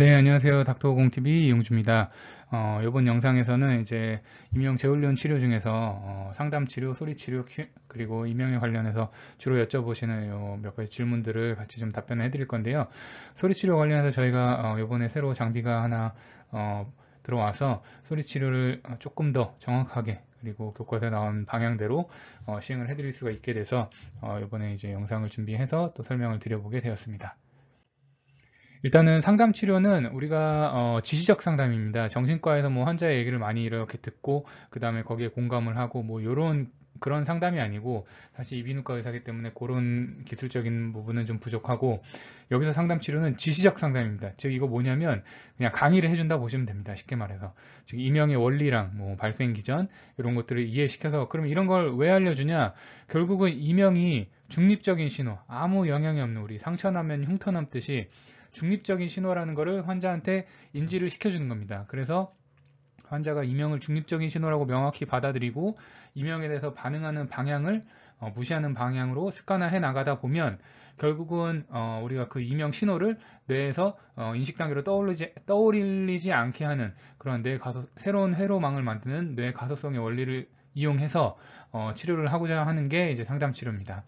네, 안녕하세요. 닥터공TV 이용주입니다. 이번 영상에서는 이제 이명 재훈련 치료 중에서 상담 치료, 소리 치료, 그리고 이명에 관련해서 주로 여쭤보시는 요 몇 가지 질문들을 같이 좀 답변을 해드릴 건데요. 소리 치료 관련해서 저희가 이번에 새로 장비가 하나 들어와서 소리 치료를 조금 더 정확하게 그리고 교과서에 나온 방향대로 시행을 해드릴 수가 있게 돼서 이번에 이제 영상을 준비해서 또 설명을 드려보게 되었습니다. 일단은 상담 치료는 우리가 지시적 상담입니다. 정신과에서 뭐 환자의 얘기를 많이 이렇게 듣고 그 다음에 거기에 공감을 하고 뭐 요런 그런 상담이 아니고, 사실 이비인후과 의사이기 때문에 그런 기술적인 부분은 좀 부족하고, 여기서 상담 치료는 지시적 상담입니다. 즉 이거 뭐냐면 그냥 강의를 해준다 보시면 됩니다. 쉽게 말해서 즉 이명의 원리랑 뭐 발생 기전 이런 것들을 이해시켜서, 그럼 이런 걸 왜 알려주냐, 결국은 이명이 중립적인 신호, 아무 영향이 없는, 우리 상처 나면 흉터 남듯이 중립적인 신호라는 것을 환자한테 인지를 시켜주는 겁니다. 그래서 환자가 이명을 중립적인 신호라고 명확히 받아들이고 이명에 대해서 반응하는 방향을 무시하는 방향으로 습관화해 나가다 보면 결국은 우리가 그 이명 신호를 뇌에서 인식 단계로 떠올리지 않게 하는 그런 새로운 회로망을 만드는 뇌 가소성의 원리를 이용해서 치료를 하고자 하는 게 이제 상담 치료입니다.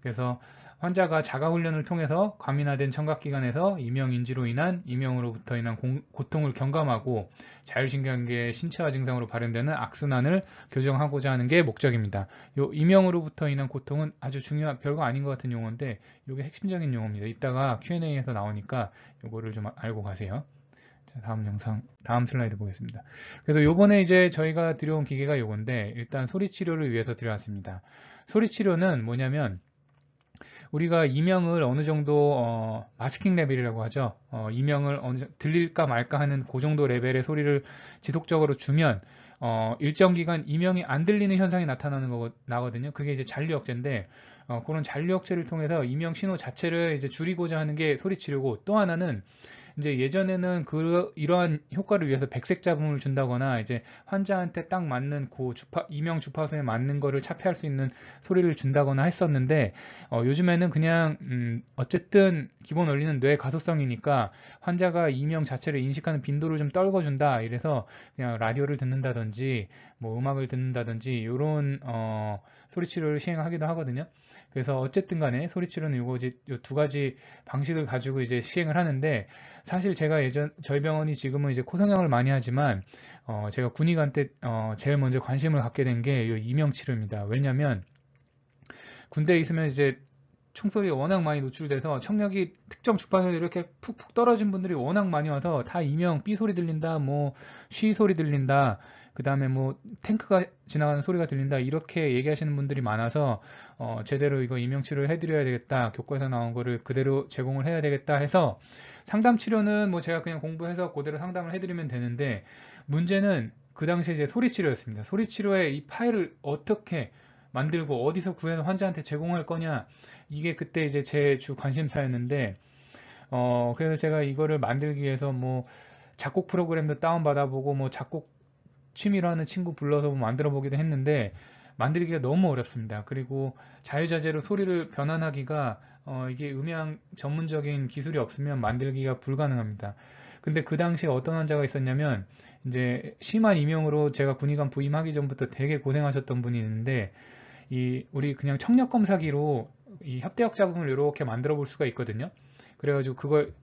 그래서 환자가 자가훈련을 통해서 과민화된 청각기관에서 이명인지로 인한 이명으로부터 인한 고통을 경감하고 자율신경계의 신체화 증상으로 발현되는 악순환을 교정하고자 하는 게 목적입니다. 이 이명으로부터 인한 고통은 아주 중요한, 별거 아닌 것 같은 용어인데 이게 핵심적인 용어입니다. 이따가 Q&A에서 나오니까 이거를 좀 알고 가세요. 자, 다음 슬라이드 보겠습니다. 그래서 요번에 이제 저희가 들여온 기계가 요건데, 일단 소리 치료를 위해서 들여왔습니다. 소리 치료는 뭐냐면, 우리가 이명을 어느 정도 마스킹 레벨이라고 하죠. 이명을 들릴까 말까 하는 그 정도 레벨의 소리를 지속적으로 주면 일정 기간 이명이 안 들리는 현상이 나거든요. 그게 이제 잔류억제인데, 그런 잔류억제를 통해서 이명 신호 자체를 이제 줄이고자 하는 게 소리 치료고, 또 하나는 이제 예전에는 이러한 효과를 위해서 백색 잡음을 준다거나 이제 환자한테 딱 맞는 이명 주파수에 맞는 거를 차폐할 수 있는 소리를 준다거나 했었는데, 요즘에는 그냥 어쨌든 기본 원리는 뇌 가소성이니까 환자가 이명 자체를 인식하는 빈도를 좀 떨궈준다, 이래서 그냥 라디오를 듣는다든지 뭐 음악을 듣는다든지 이런 소리 치료를 시행하기도 하거든요. 그래서 어쨌든 간에 소리 치료는 요 두 가지 방식을 가지고 이제 시행을 하는데, 사실 제가 저희 병원이 지금은 이제 코성형을 많이 하지만 제가 군의관 때 제일 먼저 관심을 갖게 된 게 이 이명 치료입니다. 왜냐면 군대에 있으면 이제 총소리가 워낙 많이 노출돼서 청력이 특정 주파수에 이렇게 푹푹 떨어진 분들이 워낙 많이 와서 다 이명 삐 소리 들린다, 뭐 쉬 소리 들린다, 그 다음에 뭐 탱크가 지나가는 소리가 들린다, 이렇게 얘기하시는 분들이 많아서 제대로 이거 이명 치료를 해드려야 되겠다, 교과에서 나온 거를 그대로 제공을 해야 되겠다 해서, 상담 치료는 뭐 제가 그냥 공부해서 그대로 상담을 해드리면 되는데, 문제는 그 당시에 이제 소리 치료였습니다. 소리 치료의 이 파일을 어떻게 만들고 어디서 구해서 환자한테 제공할 거냐, 이게 그때 이제 제 주 관심사였는데, 그래서 제가 이거를 만들기 위해서 뭐 작곡 프로그램도 다운받아보고 뭐 작곡 취미로 하는 친구 불러서 뭐 만들어 보기도 했는데 만들기가 너무 어렵습니다. 그리고 자유자재로 소리를 변환하기가 이게 음향 전문적인 기술이 없으면 만들기가 불가능합니다. 근데 그 당시에 어떤 환자가 있었냐면, 이제 심한 이명으로 제가 군의관 부임하기 전부터 되게 고생하셨던 분이 있는데, 우리 그냥 청력 검사기로 이 협대역 잡음을 이렇게 만들어 볼 수가 있거든요. 그래가지고 그걸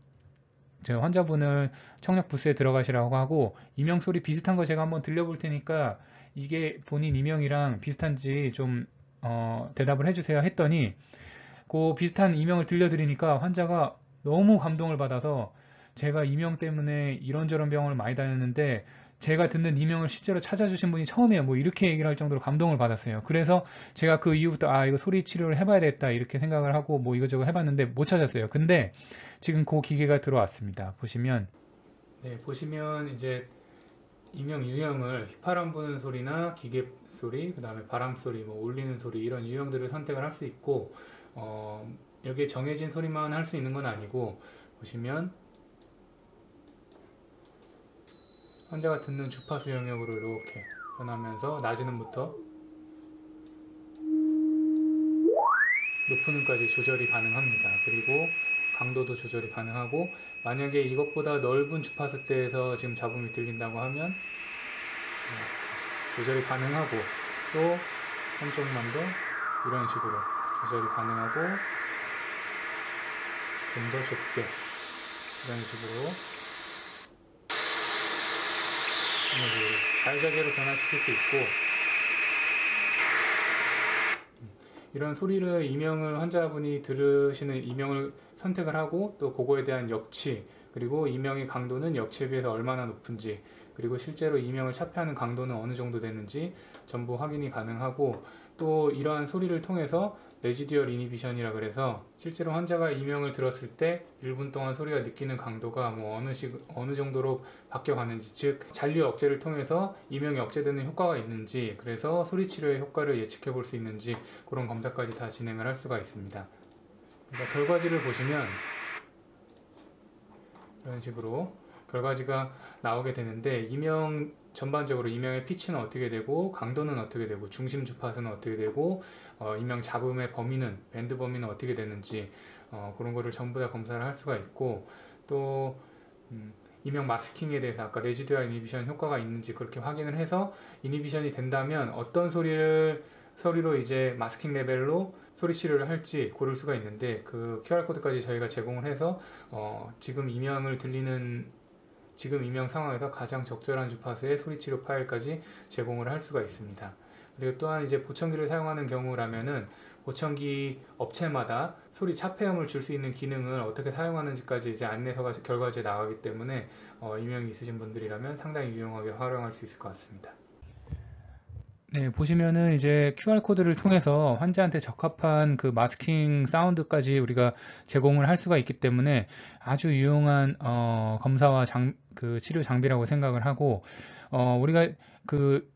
제 환자분을 청력 부스에 들어가시라고 하고, 이명 소리 비슷한 거 제가 한번 들려볼 테니까 이게 본인 이명이랑 비슷한지 좀 대답을 해주세요 했더니, 그 비슷한 이명을 들려드리니까 환자가 너무 감동을 받아서, 제가 이명 때문에 이런저런 병원을 많이 다녔는데 제가 듣는 이명을 실제로 찾아주신 분이 처음이에요, 뭐 이렇게 얘기를 할 정도로 감동을 받았어요. 그래서 제가 그 이후부터 이거 소리 치료를 해봐야 겠다 이렇게 생각을 하고 뭐 이것저것 해봤는데 못 찾았어요. 근데 지금 그 기계가 들어왔습니다. 보시면 이제 이명 유형을, 휘파람 부는 소리나 기계 소리, 그 다음에 바람 소리, 뭐 울리는 소리, 이런 유형들을 선택을 할 수 있고, 여기에 정해진 소리만 할 수 있는 건 아니고, 보시면 환자가 듣는 주파수 영역으로 이렇게 변하면서 낮은 음부터 높은 음까지 조절이 가능합니다. 그리고 강도도 조절이 가능하고, 만약에 이것보다 넓은 주파수대에서 지금 잡음이 들린다고 하면 조절이 가능하고, 또 한쪽만 더 이런 식으로 조절이 가능하고, 좀 더 좁게 이런 식으로 자유자재로 변화시킬 수 있고, 이런 소리를 이명을 환자분이 들으시는 이명을 선택을 하고, 또 그거에 대한 역치, 그리고 이명의 강도는 역치에 비해서 얼마나 높은지, 그리고 실제로 이명을 차폐하는 강도는 어느 정도 되는지 전부 확인이 가능하고, 또 이러한 소리를 통해서 레지듀얼 이니비션이라 그래서 실제로 환자가 이명을 들었을 때 1분 동안 소리가 느끼는 강도가 뭐 어느 정도로 바뀌어가는지, 즉 잔류 억제를 통해서 이명이 억제되는 효과가 있는지, 그래서 소리 치료의 효과를 예측해 볼 수 있는지 그런 검사까지 다 진행을 할 수가 있습니다. 그러니까 결과지를 보시면 이런 식으로 결과지가 나오게 되는데, 이명 전반적으로 이명의 피치는 어떻게 되고, 강도는 어떻게 되고, 중심 주파수는 어떻게 되고, 이명 잡음의 범위는, 밴드 범위는 어떻게 되는지, 그런 거를 전부 다 검사를 할 수가 있고, 또 이명 마스킹에 대해서 아까 레지듀얼 이니비션 효과가 있는지 그렇게 확인을 해서, 이니비션이 된다면 어떤 소리로 이제 마스킹 레벨로 소리 치료를 할지 고를 수가 있는데, 그 QR코드까지 저희가 제공을 해서 지금 이명 상황에서 가장 적절한 주파수의 소리 치료 파일까지 제공을 할 수가 있습니다. 그리고 또한 이제 보청기를 사용하는 경우라면은 보청기 업체마다 소리 차폐음을 줄 수 있는 기능을 어떻게 사용하는지까지 이제 안내서가 결과지에 나가기 때문에 이명이 있으신 분들이라면 상당히 유용하게 활용할 수 있을 것 같습니다. 네, 보시면은 이제 QR코드를 통해서 환자한테 적합한 그 마스킹 사운드까지 우리가 제공을 할 수가 있기 때문에 아주 유용한 검사와 그 치료 장비라고 생각을 하고, 우리가 그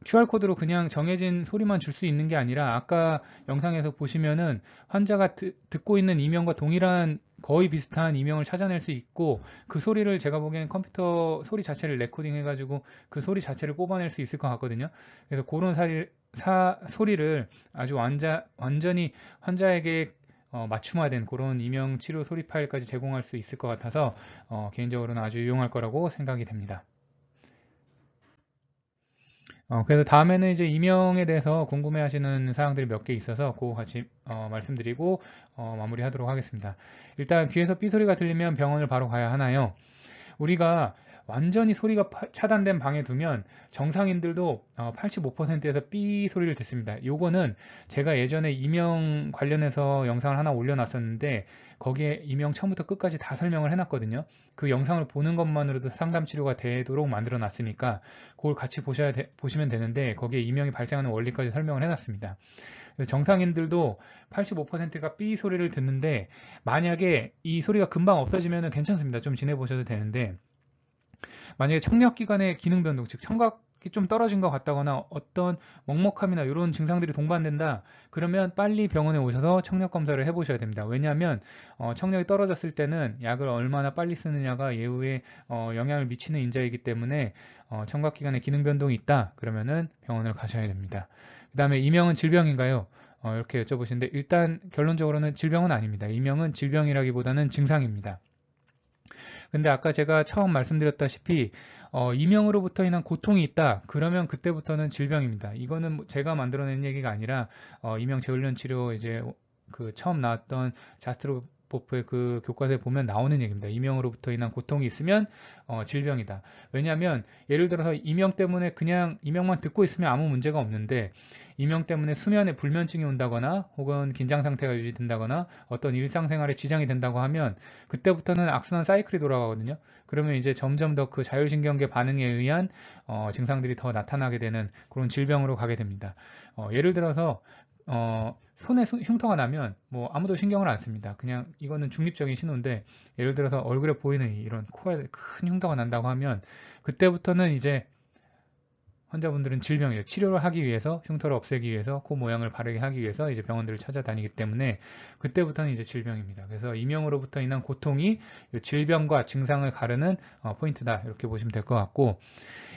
QR코드로 그냥 정해진 소리만 줄 수 있는 게 아니라, 아까 영상에서 보시면은 환자가 듣고 있는 이명과 동일한 거의 비슷한 이명을 찾아낼 수 있고, 그 소리를 제가 보기엔 컴퓨터 소리 자체를 레코딩 해가지고 그 소리 자체를 뽑아낼 수 있을 것 같거든요. 그래서 그런 소리를 아주 완전히 환자에게 맞춤화된 그런 이명 치료 소리 파일까지 제공할 수 있을 것 같아서 개인적으로는 아주 유용할 거라고 생각이 됩니다. 그래서 다음에는 이제 이명에 대해서 궁금해하시는 사항들이 몇 개 있어서 그거 같이 말씀드리고 마무리하도록 하겠습니다. 일단 귀에서 삐 소리가 들리면 병원을 바로 가야 하나요? 우리가 완전히 소리가 차단된 방에 두면 정상인들도 85%에서 삐 소리를 듣습니다. 요거는 제가 예전에 이명 관련해서 영상을 하나 올려놨었는데, 거기에 이명 처음부터 끝까지 다 설명을 해놨거든요. 그 영상을 보는 것만으로도 상담 치료가 되도록 만들어 놨으니까 그걸 같이 보시면 되는데, 거기에 이명이 발생하는 원리까지 설명을 해놨습니다. 그래서 정상인들도 85%가 삐 소리를 듣는데, 만약에 이 소리가 금방 없어지면 괜찮습니다. 좀 지내보셔도 되는데, 만약에 청력기관의 기능 변동, 즉 청각이 좀 떨어진 것 같다거나 어떤 먹먹함이나 이런 증상들이 동반된다, 그러면 빨리 병원에 오셔서 청력 검사를 해보셔야 됩니다. 왜냐하면 청력이 떨어졌을 때는 약을 얼마나 빨리 쓰느냐가 예후에 영향을 미치는 인자이기 때문에 청각기관의 기능 변동이 있다 그러면은 병원을 가셔야 됩니다. 그 다음에 이명은 질병인가요? 이렇게 여쭤보시는데, 일단 결론적으로는 질병은 아닙니다. 이명은 질병이라기보다는 증상입니다. 근데 아까 제가 처음 말씀드렸다시피 이명으로부터 인한 고통이 있다 그러면 그때부터는 질병입니다. 이거는 제가 만들어낸 얘기가 아니라 이명 재훈련 치료 이제 그 처음 나왔던 자스트로포프의 그 교과서에 보면 나오는 얘기입니다. 이명으로부터 인한 고통이 있으면 질병이다. 왜냐하면 예를 들어서 이명 때문에 그냥 이명만 듣고 있으면 아무 문제가 없는데, 이명 때문에 수면에 불면증이 온다거나 혹은 긴장 상태가 유지된다거나 어떤 일상생활에 지장이 된다고 하면 그때부터는 악순환 사이클이 돌아가거든요. 그러면 이제 점점 더 그 자율신경계 반응에 의한 증상들이 더 나타나게 되는 그런 질병으로 가게 됩니다. 예를 들어서 손에 흉터가 나면 뭐 아무도 신경을 안 씁니다. 그냥 이거는 중립적인 신호인데, 예를 들어서 얼굴에 보이는 이런 코에 큰 흉터가 난다고 하면 그때부터는 이제 환자분들은 질병이에요. 치료를 하기 위해서, 흉터를 없애기 위해서, 코 모양을 바르게 하기 위해서 이제 병원들을 찾아다니기 때문에 그때부터는 이제 질병입니다. 그래서 이명으로부터 인한 고통이 질병과 증상을 가르는 포인트다 이렇게 보시면 될 것 같고,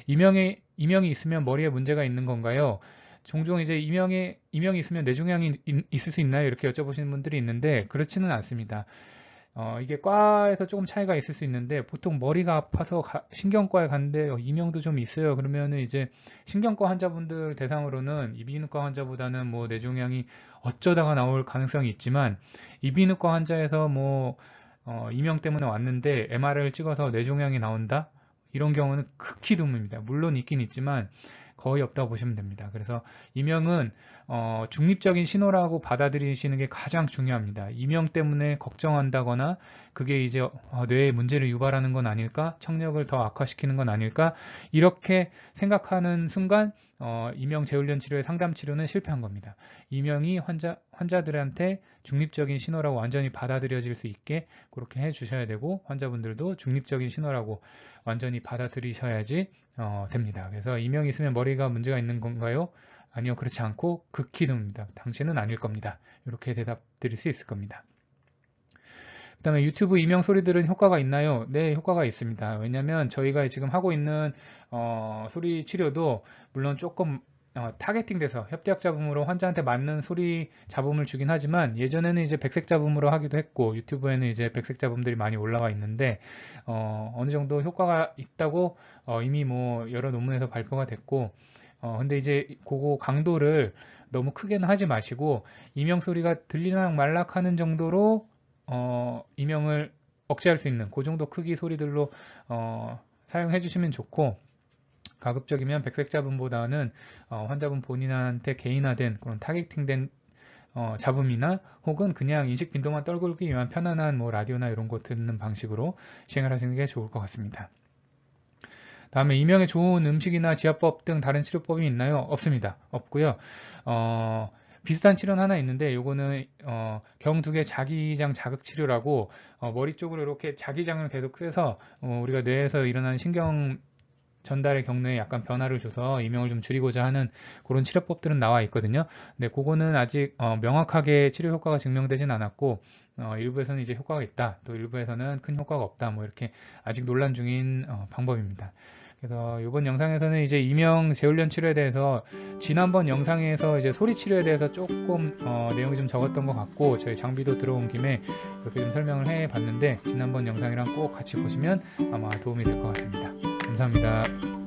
이명이 있으면 머리에 문제가 있는 건가요? 종종 이제 이명이 있으면 뇌종양이 있을 수 있나요? 이렇게 여쭤보시는 분들이 있는데 그렇지는 않습니다. 이게 과에서 조금 차이가 있을 수 있는데 보통 머리가 아파서 신경과에 갔는데 이명도 좀 있어요. 그러면은 이제 신경과 환자분들 대상으로는 이비인후과 환자보다는 뭐 뇌종양이 어쩌다가 나올 가능성이 있지만 이비인후과 환자에서 뭐 이명 때문에 왔는데 MR을 찍어서 뇌종양이 나온다? 이런 경우는 극히 드뭅니다. 물론 있긴 있지만 거의 없다고 보시면 됩니다. 그래서 이명은 중립적인 신호라고 받아들이시는 게 가장 중요합니다. 이명 때문에 걱정한다거나 그게 이제 뇌에 문제를 유발하는 건 아닐까? 청력을 더 악화시키는 건 아닐까? 이렇게 생각하는 순간 이명 재훈련 치료의 상담 치료는 실패한 겁니다. 이명이 환자들한테 중립적인 신호라고 완전히 받아들여질 수 있게 그렇게 해주셔야 되고 환자분들도 중립적인 신호라고 완전히 받아들이셔야지 됩니다. 그래서 이명이 있으면 머리가 문제가 있는 건가요? 아니요, 그렇지 않고 극히 드뭅니다. 당신은 아닐 겁니다. 이렇게 대답 드릴 수 있을 겁니다. 그 다음에 유튜브 이명 소리들은 효과가 있나요? 네, 효과가 있습니다. 왜냐하면 저희가 지금 하고 있는 소리 치료도 물론 조금 타겟팅 돼서 협대학 잡음으로 환자한테 맞는 소리 잡음을 주긴 하지만 예전에는 이제 백색 잡음으로 하기도 했고 유튜브에는 이제 백색 잡음들이 많이 올라와 있는데 어느 정도 효과가 있다고 이미 뭐 여러 논문에서 발표가 됐고 근데 이제 그거 강도를 너무 크게는 하지 마시고 이명 소리가 들리락 말락 하는 정도로 이명을 억제할 수 있는 그 정도 크기 소리들로 사용해 주시면 좋고 가급적이면 백색 잡음보다는 환자분 본인한테 개인화된 그런 타겟팅된 잡음이나 혹은 그냥 인식 빈도만 떨굴기 위한 편안한 뭐 라디오나 이런 거 듣는 방식으로 시행을 하시는 게 좋을 것 같습니다. 다음에 이명에 좋은 음식이나 지압법 등 다른 치료법이 있나요? 없습니다. 없고요. 비슷한 치료는 하나 있는데 요거는 경두개 자기장 자극 치료라고 머리 쪽으로 이렇게 자기장을 계속 쐬서 우리가 뇌에서 일어나는 신경 전달의 경로에 약간 변화를 줘서 이명을 좀 줄이고자 하는 그런 치료법들은 나와 있거든요. 근데 그거는 아직 명확하게 치료 효과가 증명되진 않았고 일부에서는 이제 효과가 있다, 또 일부에서는 큰 효과가 없다, 뭐 이렇게 아직 논란 중인 방법입니다. 그래서 이번 영상에서는 이제 이명 재훈련 치료에 대해서 지난번 영상에서 이제 소리 치료에 대해서 조금 내용이 좀 적었던 것 같고 저희 장비도 들어온 김에 이렇게 좀 설명을 해 봤는데 지난번 영상이랑 꼭 같이 보시면 아마 도움이 될 것 같습니다. 감사합니다.